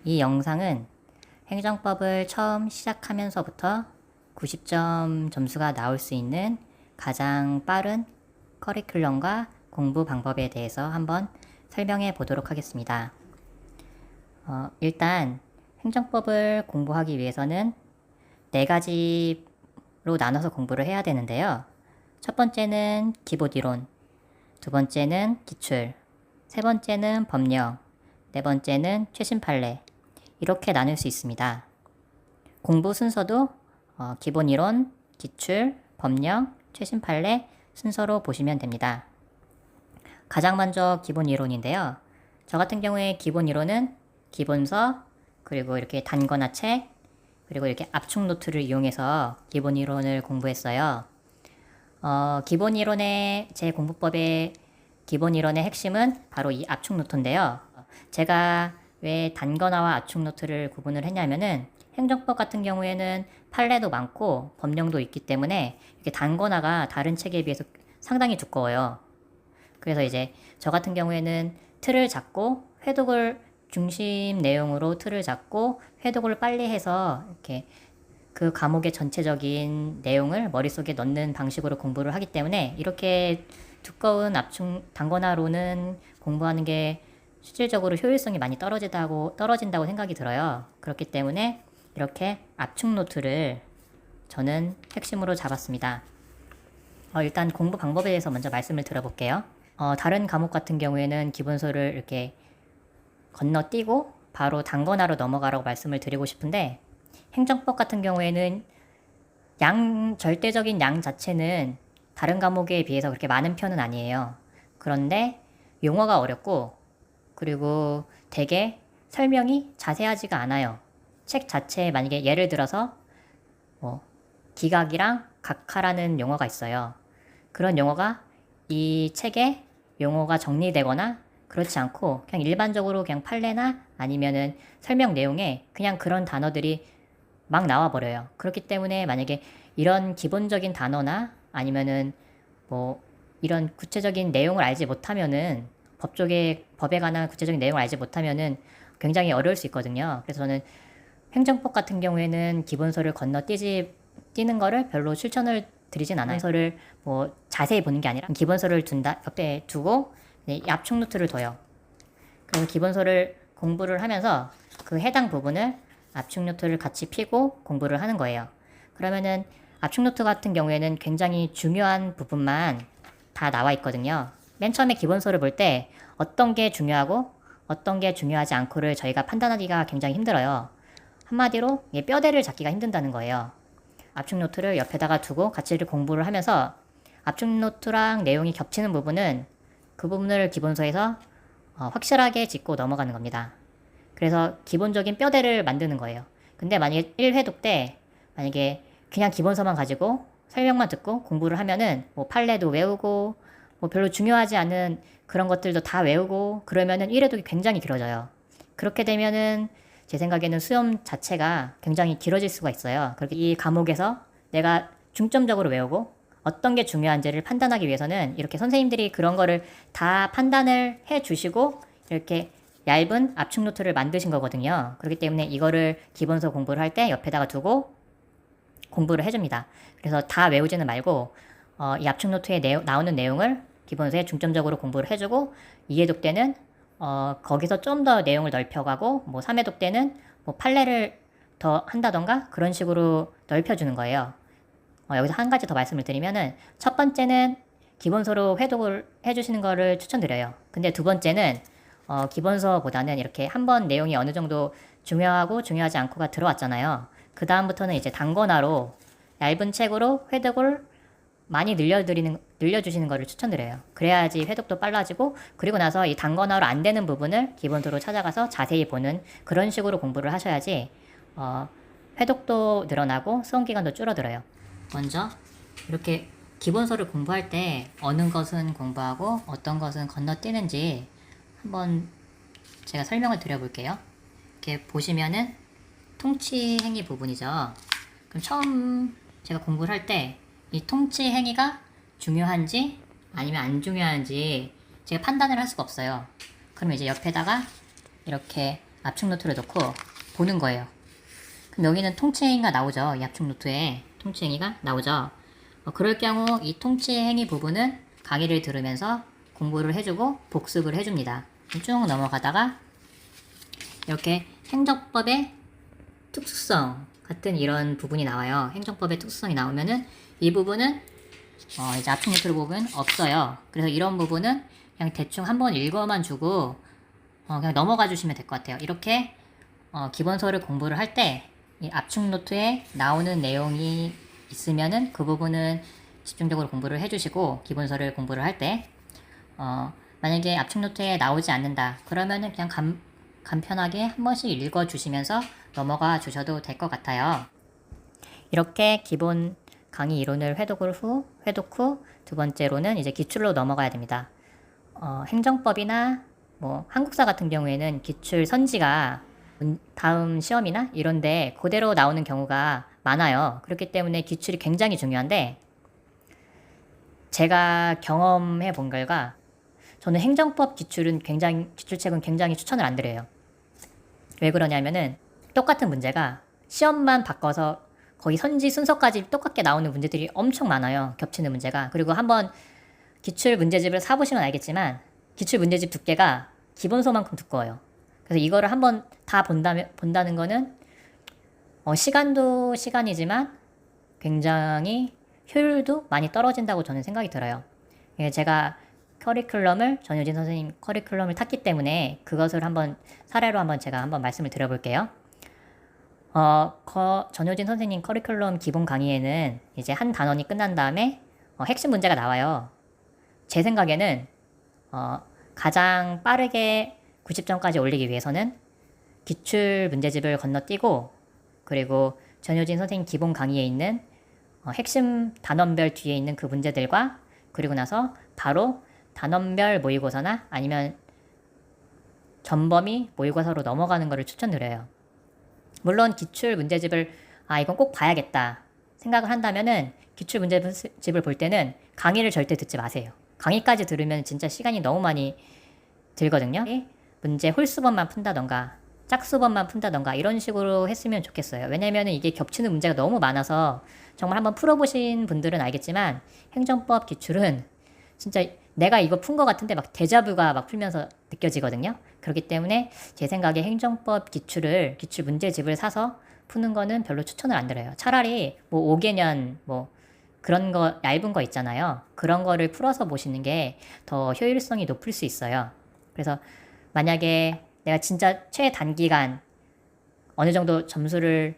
이 영상은 행정법을 처음 시작하면서부터 90점 점수가 나올 수 있는 가장 빠른 커리큘럼과 공부 방법에 대해서 한번 설명해 보도록 하겠습니다. 일단 행정법을 공부하기 위해서는 4가지로 나눠서 공부를 해야 되는데요. 첫 번째는 기본 이론, 두 번째는 기출, 세 번째는 법령, 네 번째는 최신 판례, 이렇게 나눌 수 있습니다. 공부 순서도 기본 이론, 기출, 법령, 최신 판례 순서로 보시면 됩니다. 가장 먼저 기본 이론인데요. 저 같은 경우에 기본 이론은 기본서, 그리고 이렇게 단거나 책, 그리고 이렇게 압축 노트를 이용해서 기본 이론을 공부했어요. 기본 이론의 제 공부법의 기본 이론의 핵심은 바로 이 압축 노트인데요. 제가 왜 단거나와 압축 노트를 구분을 했냐면은 행정법 같은 경우에는 판례도 많고 법령도 있기 때문에 이렇게 단거나가 다른 책에 비해서 상당히 두꺼워요. 그래서 이제 저 같은 경우에는 틀을 잡고 회독을 중심 내용으로 틀을 잡고 회독을 빨리 해서 이렇게 그 과목의 전체적인 내용을 머릿속에 넣는 방식으로 공부를 하기 때문에 이렇게 두꺼운 압축 단거나로는 공부하는 게 실질적으로 효율성이 많이 떨어진다고 생각이 들어요. 그렇기 때문에 이렇게 압축 노트를 저는 핵심으로 잡았습니다. 일단 공부 방법에 대해서 먼저 말씀을 드려볼게요. 다른 과목 같은 경우에는 기본서를 이렇게 건너뛰고 바로 단거나로 넘어가라고 말씀을 드리고 싶은데 행정법 같은 경우에는 절대적인 양 자체는 다른 과목에 비해서 그렇게 많은 편은 아니에요. 그런데 용어가 어렵고 그리고 되게 설명이 자세하지가 않아요. 책 자체에 만약에 예를 들어서 기각이랑 각하라는 용어가 있어요. 그런 용어가 이 책에 용어가 정리되거나 그렇지 않고 그냥 일반적으로 그냥 판례나 아니면은 설명 내용에 그냥 그런 단어들이 막 나와버려요. 그렇기 때문에 만약에 이런 기본적인 단어나 아니면은 이런 구체적인 내용을 알지 못하면은 법에 관한 구체적인 내용을 알지 못하면은 굉장히 어려울 수 있거든요. 그래서 저는 행정법 같은 경우에는 기본서를 뛰는 거를 별로 추천을 드리진 않아요. 기본서를 자세히 보는 게 아니라 기본서를 옆에 두고 압축 노트를 둬요. 그래서 기본서를 공부를 하면서 그 해당 부분을 압축 노트를 같이 펴고 공부를 하는 거예요. 그러면은 압축 노트 같은 경우에는 굉장히 중요한 부분만 다 나와 있거든요. 맨 처음에 기본서를 볼 때 어떤 게 중요하고 어떤 게 중요하지 않고를 저희가 판단하기가 굉장히 힘들어요. 한마디로 뼈대를 잡기가 힘든다는 거예요. 압축 노트를 옆에다가 두고 같이 공부를 하면서 압축 노트랑 내용이 겹치는 부분은 그 부분을 기본서에서 확실하게 짚고 넘어가는 겁니다. 그래서 기본적인 뼈대를 만드는 거예요. 근데 만약에 1회독 때 만약에 그냥 기본서만 가지고 설명만 듣고 공부를 하면은 판례도 외우고 별로 중요하지 않은 그런 것들도 다 외우고 그러면은 1회독이 굉장히 길어져요. 그렇게 되면은 제 생각에는 수험 자체가 굉장히 길어질 수가 있어요. 그렇게 이 과목에서 내가 중점적으로 외우고 어떤 게 중요한지를 판단하기 위해서는 이렇게 선생님들이 그런 거를 다 판단을 해 주시고 이렇게 얇은 압축 노트를 만드신 거거든요. 그렇기 때문에 이거를 기본서 공부를 할 때 옆에다가 두고 공부를 해줍니다. 그래서 다 외우지는 말고 이 압축 노트에 나오는 내용을 기본서에 중점적으로 공부를 해주고 2회독 때는 거기서 좀 더 내용을 넓혀가고 3회독 때는 판례를 더 한다던가 그런 식으로 넓혀주는 거예요. 여기서 한 가지 더 말씀을 드리면은 첫 번째는 기본서로 회독을 해주시는 거를 추천드려요. 근데 두 번째는 기본서보다는 이렇게 한번 내용이 어느 정도 중요하고 중요하지 않고가 들어왔잖아요. 그 다음부터는 이제 단거나로 얇은 책으로 회독을 많이 늘려주시는 거를 추천드려요. 그래야지 회독도 빨라지고 그리고 나서 이 단거나로 안 되는 부분을 기본서로 찾아가서 자세히 보는 그런 식으로 공부를 하셔야지 회독도 늘어나고 수험 기간도 줄어들어요. 먼저 이렇게 기본서를 공부할 때 어느 것은 공부하고 어떤 것은 건너뛰는지 한번 제가 설명을 드려볼게요. 이렇게 보시면은 통치 행위 부분이죠. 그럼 처음 제가 공부를 할 때 이 통치 행위가 중요한지 아니면 안 중요한지 제가 판단을 할 수가 없어요. 그러면 이제 옆에다가 이렇게 압축 노트를 넣고 보는 거예요. 그럼 여기는 통치 행위가 나오죠. 이 압축 노트에 통치 행위가 나오죠. 그럴 경우 이 통치 행위 부분은 강의를 들으면서 공부를 해주고 복습을 해줍니다. 쭉 넘어가다가 이렇게 행정법의 특수성 같은 이런 부분이 나와요. 행정법의 특수성이 나오면은 이 부분은 이제 압축 노트를 보면 없어요. 그래서 이런 부분은 그냥 대충 한번 읽어만 주고 그냥 넘어가 주시면 될 것 같아요. 이렇게 기본서를 공부를 할 때 이 압축 노트에 나오는 내용이 있으면은 그 부분은 집중적으로 공부를 해주시고 기본서를 공부를 할 때 만약에 압축 노트에 나오지 않는다 그러면은 그냥 간편하게 한 번씩 읽어 주시면서 넘어가 주셔도 될 것 같아요. 이렇게 기본 강의 이론을 회독 후 두 번째로는 이제 기출로 넘어가야 됩니다. 행정법이나 뭐 한국사 같은 경우에는 기출 선지가 다음 시험이나 이런데 그대로 나오는 경우가 많아요. 그렇기 때문에 기출이 굉장히 중요한데 제가 경험해 본 결과 저는 행정법 기출책은 굉장히 추천을 안 드려요. 왜 그러냐면은 똑같은 문제가 시험만 바꿔서 거의 선지 순서까지 똑같게 나오는 문제들이 엄청 많아요. 겹치는 문제가. 그리고 한번 기출 문제집을 사보시면 알겠지만 기출 문제집 두께가 기본서만큼 두꺼워요. 그래서 이거를 한번 다 본다는 거는 시간도 시간이지만 굉장히 효율도 많이 떨어진다고 저는 생각이 들어요. 제가 전효진 선생님 커리큘럼을 탔기 때문에 그것을 한번 사례로 제가 한번 말씀을 드려볼게요. 전효진 선생님 커리큘럼 기본 강의에는 이제 한 단원이 끝난 다음에 핵심 문제가 나와요. 제 생각에는 가장 빠르게 90점까지 올리기 위해서는 기출 문제집을 건너뛰고 그리고 전효진 선생님 기본 강의에 있는 핵심 단원별 뒤에 있는 그 문제들과 그리고 나서 바로 단원별 모의고사나 아니면 전범위 모의고사로 넘어가는 것을 추천드려요. 물론 기출 문제집을 이건 꼭 봐야겠다 생각을 한다면은 기출 문제집을 볼 때는 강의를 절대 듣지 마세요. 강의까지 들으면 진짜 시간이 너무 많이 들거든요. 문제 홀수범만 푼다던가 짝수범만 푼다던가 이런 식으로 했으면 좋겠어요. 왜냐면은 이게 겹치는 문제가 너무 많아서 정말 한번 풀어보신 분들은 알겠지만 행정법 기출은 진짜 내가 이거 푼 것 같은데 막 데자뷰가 막 풀면서 느껴지거든요. 그렇기 때문에 제 생각에 행정법 기출 문제집을 사서 푸는 거는 별로 추천을 안 드려요. 차라리 뭐 5개년 뭐 그런 거 얇은 거 있잖아요. 그런 거를 풀어서 보시는 게 더 효율성이 높을 수 있어요. 그래서 만약에 내가 진짜 최단기간 어느 정도 점수를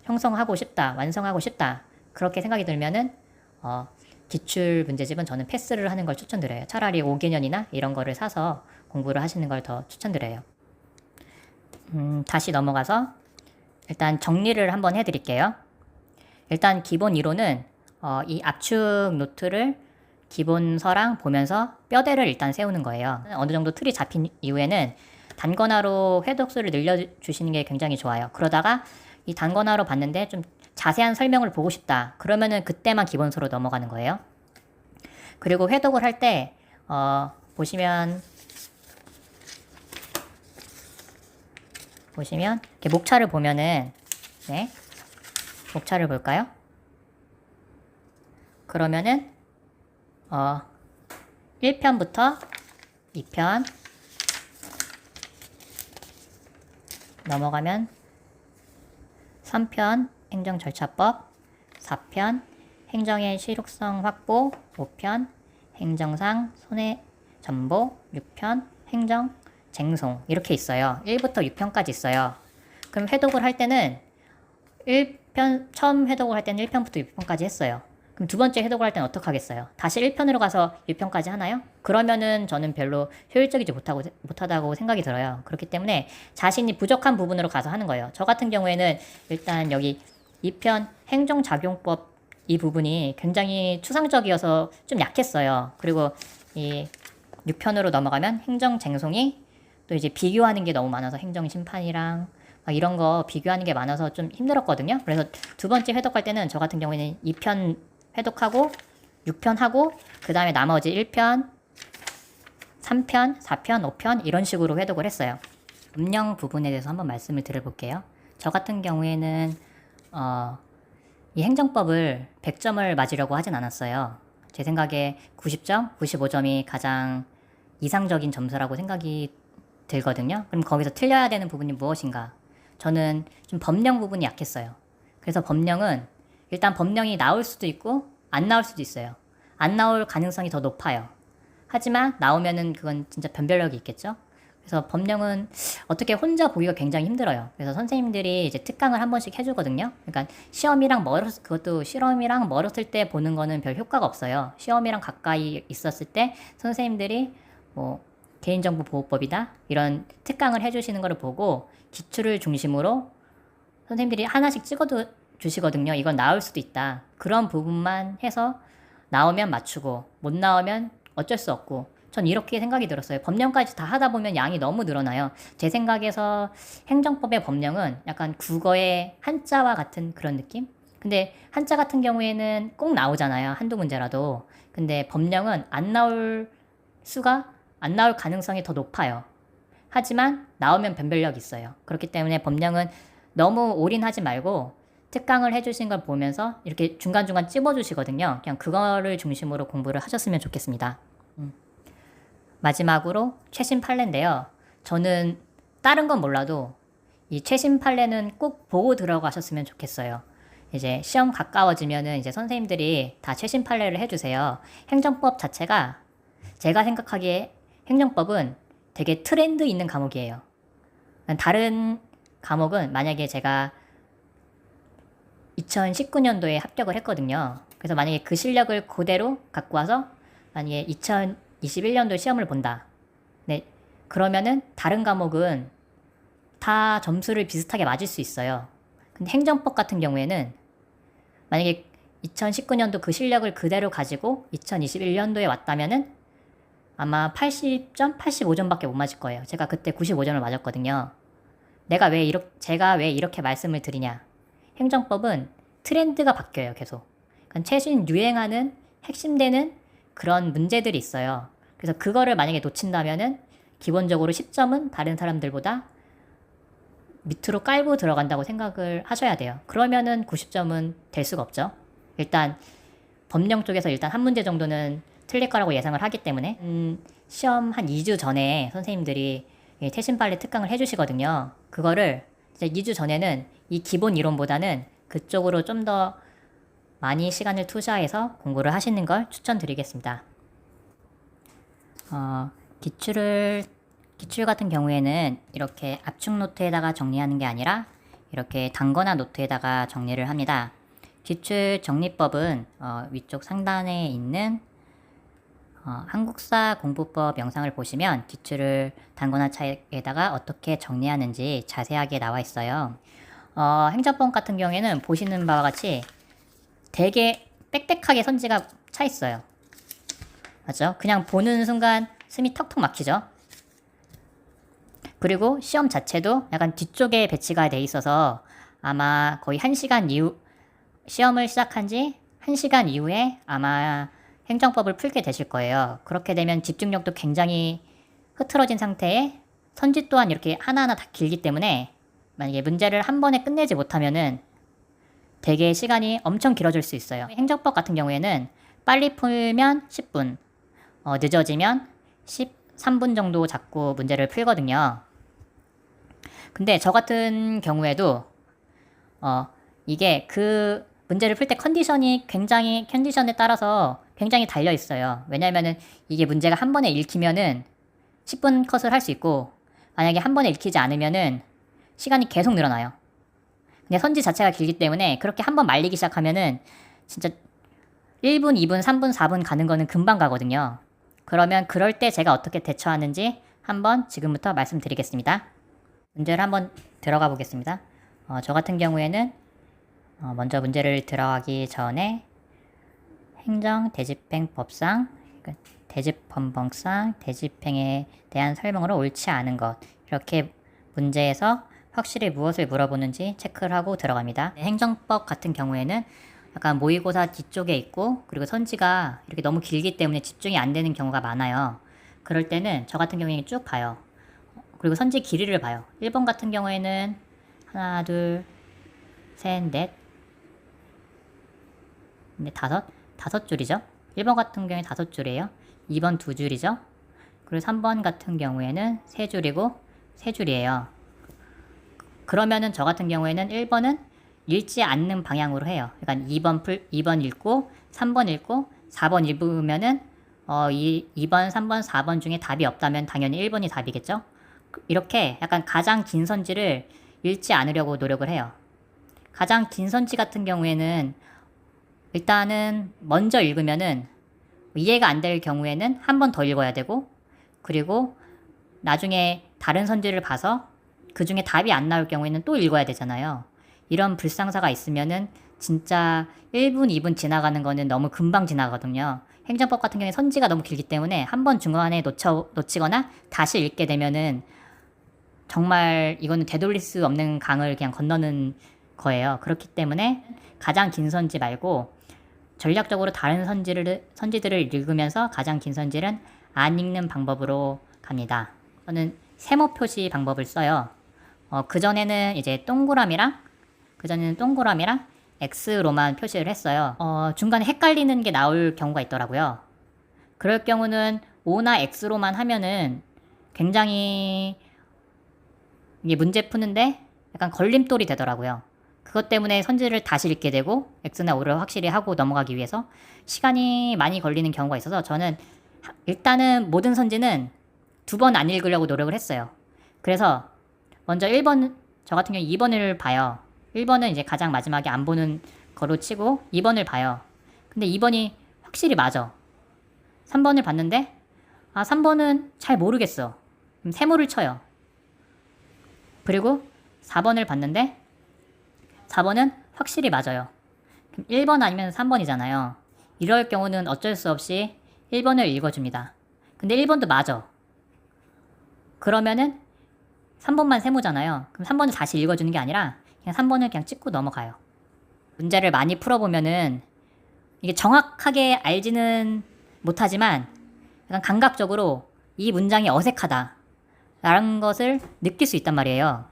형성하고 싶다, 완성하고 싶다 그렇게 생각이 들면은 기출 문제집은 저는 패스를 하는 걸 추천드려요. 차라리 5개년이나 이런 거를 사서 공부를 하시는 걸 더 추천드려요. 다시 넘어가서 일단 정리를 한번 해드릴게요. 일단 기본 이론은 이 압축 노트를 기본서랑 보면서 뼈대를 일단 세우는 거예요. 어느 정도 틀이 잡힌 이후에는 단권화로 회독수를 늘려주시는 게 굉장히 좋아요. 그러다가 이 단권화로 봤는데 좀 자세한 설명을 보고 싶다. 그러면은 그때만 기본서로 넘어가는 거예요. 그리고 회독을 할 때 보시면 이렇게 목차를 보면은 목차를 볼까요? 그러면은 1편부터 2편 넘어가면 3편 행정절차법, 4편 행정의 실효성 확보, 5편 행정상 손해전보, 6편 행정 쟁송 이렇게 있어요. 1부터 6편까지 있어요. 그럼 회독을 할 때는 처음 회독을 할 때는 1편부터 6편까지 했어요. 그럼 두 번째 회독을 할 때는 어떻게 하겠어요? 다시 1편으로 가서 6편까지 하나요? 그러면은 저는 별로 효율적이지 못하다고 생각이 들어요. 그렇기 때문에 자신이 부족한 부분으로 가서 하는 거예요. 저 같은 경우에는 일단 여기 2편 행정작용법 이 부분이 굉장히 추상적이어서 좀 약했어요. 그리고 이 6편으로 넘어가면 행정쟁송이 또 이제 비교하는 게 너무 많아서 행정심판이랑 막 이런 거 비교하는 게 많아서 좀 힘들었거든요. 그래서 두 번째 회독할 때는 저 같은 경우에는 2편 회독하고 6편 하고 그 다음에 나머지 1편, 3편, 4편, 5편 이런 식으로 회독을 했어요. 법령 부분에 대해서 한번 말씀을 드려볼게요. 저 같은 경우에는 이 행정법을 100점을 맞으려고 하진 않았어요. 제 생각에 90점, 95점이 가장 이상적인 점수라고 생각이 들거든요. 그럼 거기서 틀려야 되는 부분이 무엇인가? 저는 좀 법령 부분이 약했어요. 그래서 법령은 일단 법령이 나올 수도 있고 안 나올 수도 있어요. 안 나올 가능성이 더 높아요. 하지만 나오면은 그건 진짜 변별력이 있겠죠? 그래서 법령은 어떻게 혼자 보기가 굉장히 힘들어요. 그래서 선생님들이 이제 특강을 한 번씩 해주거든요. 그러니까 시험이랑 그것도 실험이랑 멀었을 때 보는 거는 별 효과가 없어요. 시험이랑 가까이 있었을 때 선생님들이 뭐 개인정보보호법이다 이런 특강을 해주시는 거를 보고 기출을 중심으로 선생님들이 하나씩 찍어도 주시거든요. 이건 나올 수도 있다. 그런 부분만 해서 나오면 맞추고 못 나오면 어쩔 수 없고 전 이렇게 생각이 들었어요. 법령까지 다 하다 보면 양이 너무 늘어나요. 제 생각에서 행정법의 법령은 약간 국어의 한자와 같은 그런 느낌? 근데 한자 같은 경우에는 꼭 나오잖아요. 한두 문제라도. 근데 법령은 안 나올 가능성이 더 높아요. 하지만 나오면 변별력이 있어요. 그렇기 때문에 법령은 너무 올인하지 말고 특강을 해주신 걸 보면서 이렇게 중간중간 찝어주시거든요. 그냥 그거를 중심으로 공부를 하셨으면 좋겠습니다. 마지막으로 최신 판례인데요. 저는 다른 건 몰라도 이 최신 판례는 꼭 보고 들어가셨으면 좋겠어요. 이제 시험 가까워지면은 이제 선생님들이 다 최신 판례를 해주세요. 행정법 자체가 제가 생각하기에 행정법은 되게 트렌드 있는 과목이에요. 다른 과목은 만약에 제가 2019년도에 합격을 했거든요. 그래서 만약에 그 실력을 그대로 갖고 와서 만약에 2021년도 시험을 본다. 네, 그러면은 다른 과목은 다 점수를 비슷하게 맞을 수 있어요. 근데 행정법 같은 경우에는 만약에 2019년도 그 실력을 그대로 가지고 2021년도에 왔다면은 아마 80점, 85점밖에 못 맞을 거예요. 제가 그때 95점을 맞았거든요. 제가 왜 이렇게 말씀을 드리냐. 행정법은 트렌드가 바뀌어요, 계속. 그러니까 최신 유행하는 핵심되는 그런 문제들이 있어요. 그래서 그거를 만약에 놓친다면은 기본적으로 10점은 다른 사람들보다 밑으로 깔고 들어간다고 생각을 하셔야 돼요. 그러면은 90점은 될 수가 없죠. 일단 법령 쪽에서 일단 한 문제 정도는 틀릴 거라고 예상을 하기 때문에 시험 한 2주 전에 선생님들이 태신 빨리 특강을 해주시거든요. 그거를 이제 2주 전에는 이 기본 이론보다는 그쪽으로 좀 더 많이 시간을 투자해서 공부를 하시는 걸 추천드리겠습니다. 기출 같은 경우에는 이렇게 압축 노트에다가 정리하는 게 아니라 이렇게 단거나 노트에다가 정리를 합니다. 기출 정리법은 위쪽 상단에 있는 한국사 공부법 영상을 보시면 기출을 단거나 차에다가 어떻게 정리하는지 자세하게 나와 있어요. 행정법 같은 경우에는 보시는 바와 같이 되게 빽빽하게 선지가 차 있어요. 맞죠? 그냥 보는 순간 숨이 턱턱 막히죠? 그리고 시험 자체도 약간 뒤쪽에 배치가 돼 있어서 아마 거의 1시간 이후, 시험을 시작한 지 1시간 이후에 아마 행정법을 풀게 되실 거예요. 그렇게 되면 집중력도 굉장히 흐트러진 상태에 선지 또한 이렇게 하나하나 다 길기 때문에 만약에 문제를 한 번에 끝내지 못하면은 되게 시간이 엄청 길어질 수 있어요. 행정법 같은 경우에는 빨리 풀면 10분, 늦어지면 13분 정도 잡고 문제를 풀거든요. 근데 저 같은 경우에도 이게 그 문제를 풀 때 컨디션에 따라서 굉장히 달려 있어요. 왜냐면은 이게 문제가 한 번에 읽히면은 10분 컷을 할 수 있고 만약에 한 번에 읽히지 않으면은 시간이 계속 늘어나요. 근데 선지 자체가 길기 때문에 그렇게 한 번 말리기 시작하면은 진짜 1분, 2분, 3분, 4분 가는 거는 금방 가거든요. 그러면 그럴 때 제가 어떻게 대처하는지 한번 지금부터 말씀드리겠습니다. 문제를 한번 들어가 보겠습니다. 저 같은 경우에는 먼저 문제를 들어가기 전에 행정 대집행법상 대집헌법상 대집행에 대한 설명으로 옳지 않은 것 이렇게 문제에서 확실히 무엇을 물어보는지 체크를 하고 들어갑니다. 행정법 같은 경우에는 약간 모의고사 뒤쪽에 있고 그리고 선지가 이렇게 너무 길기 때문에 집중이 안 되는 경우가 많아요. 그럴 때는 저 같은 경우에 쭉 봐요. 그리고 선지 길이를 봐요. 1번 같은 경우에는 하나, 둘, 셋, 넷, 다섯 줄이죠. 1번 같은 경우에 5줄이에요. 2번 2줄이죠. 그리고 3번 같은 경우에는 3줄이고 3줄이에요. 그러면은 저 같은 경우에는 1번은 읽지 않는 방향으로 해요. 그러니까 2번 읽고 3번 읽고 4번 읽으면은 2번, 3번, 4번 중에 답이 없다면 당연히 1번이 답이겠죠. 이렇게 약간 가장 긴 선지를 읽지 않으려고 노력을 해요. 가장 긴 선지 같은 경우에는 일단은 먼저 읽으면은 이해가 안 될 경우에는 한 번 더 읽어야 되고, 그리고 나중에 다른 선지를 봐서 그 중에 답이 안 나올 경우에는 또 읽어야 되잖아요. 이런 불상사가 있으면은 진짜 1분, 2분 지나가는 거는 너무 금방 지나가거든요. 행정법 같은 경우에 선지가 너무 길기 때문에 한 번 중간에 놓치거나 다시 읽게 되면은 정말 이거는 되돌릴 수 없는 강을 그냥 건너는 거예요. 그렇기 때문에 가장 긴 선지 말고 전략적으로 다른 선지들을 읽으면서 가장 긴 선지는 안 읽는 방법으로 갑니다. 저는 세모 표시 방법을 써요. 그전에는 동그라미랑 X로만 표시를 했어요. 중간에 헷갈리는 게 나올 경우가 있더라고요. 그럴 경우는 O나 X로만 하면은 굉장히 이게 문제 푸는데 약간 걸림돌이 되더라고요. 그것 때문에 선지를 다시 읽게 되고 X나 O를 확실히 하고 넘어가기 위해서 시간이 많이 걸리는 경우가 있어서 저는 일단은 모든 선지는 2번 안 읽으려고 노력을 했어요. 그래서 먼저 1번, 저 같은 경우 2번을 봐요. 1번은 이제 가장 마지막에 안 보는 거로 치고 2번을 봐요. 근데 2번이 확실히 맞아. 3번을 봤는데 3번은 잘 모르겠어. 그럼 세모를 쳐요. 그리고 4번을 봤는데 4번은 확실히 맞아요. 그럼 1번 아니면 3번이잖아요. 이럴 경우는 어쩔 수 없이 1번을 읽어줍니다. 근데 1번도 맞아. 그러면은 3번만 세모잖아요. 그럼 3번을 다시 읽어주는 게 아니라 그냥 3번을 그냥 찍고 넘어가요. 문제를 많이 풀어보면은 이게 정확하게 알지는 못하지만 약간 감각적으로 이 문장이 어색하다 라는 것을 느낄 수 있단 말이에요.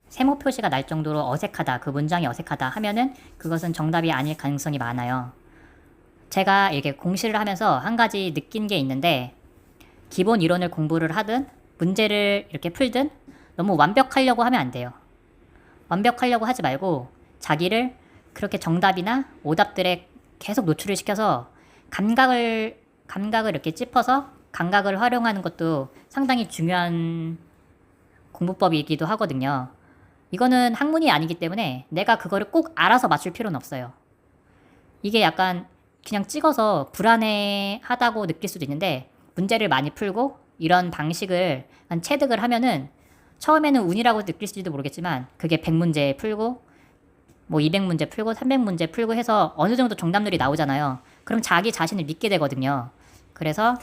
세모 표시가 날 정도로 어색하다, 그 문장이 어색하다 하면은 그것은 정답이 아닐 가능성이 많아요. 제가 이렇게 공시를 하면서 한 가지 느낀 게 있는데, 기본 이론을 공부를 하든 문제를 이렇게 풀든 너무 완벽하려고 하면 안 돼요. 완벽하려고 하지 말고 자기를 그렇게 정답이나 오답들에 계속 노출을 시켜서 감각을 이렇게 짚어서 감각을 활용하는 것도 상당히 중요한 공부법이기도 하거든요. 이거는 학문이 아니기 때문에 내가 그거를 꼭 알아서 맞출 필요는 없어요. 이게 약간 그냥 찍어서 불안해하다고 느낄 수도 있는데, 문제를 많이 풀고 이런 방식을 체득을 하면은 처음에는 운이라고 느낄지도 모르겠지만 그게 100문제 풀고 뭐 200문제 풀고 300문제 풀고 해서 어느 정도 정답률이 나오잖아요. 그럼 자기 자신을 믿게 되거든요. 그래서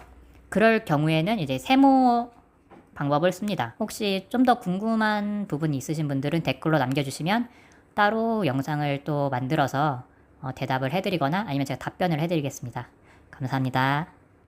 그럴 경우에는 이제 세모 방법을 씁니다. 혹시 좀 더 궁금한 부분이 있으신 분들은 댓글로 남겨주시면 따로 영상을 또 만들어서 대답을 해드리거나 아니면 제가 답변을 해드리겠습니다. 감사합니다.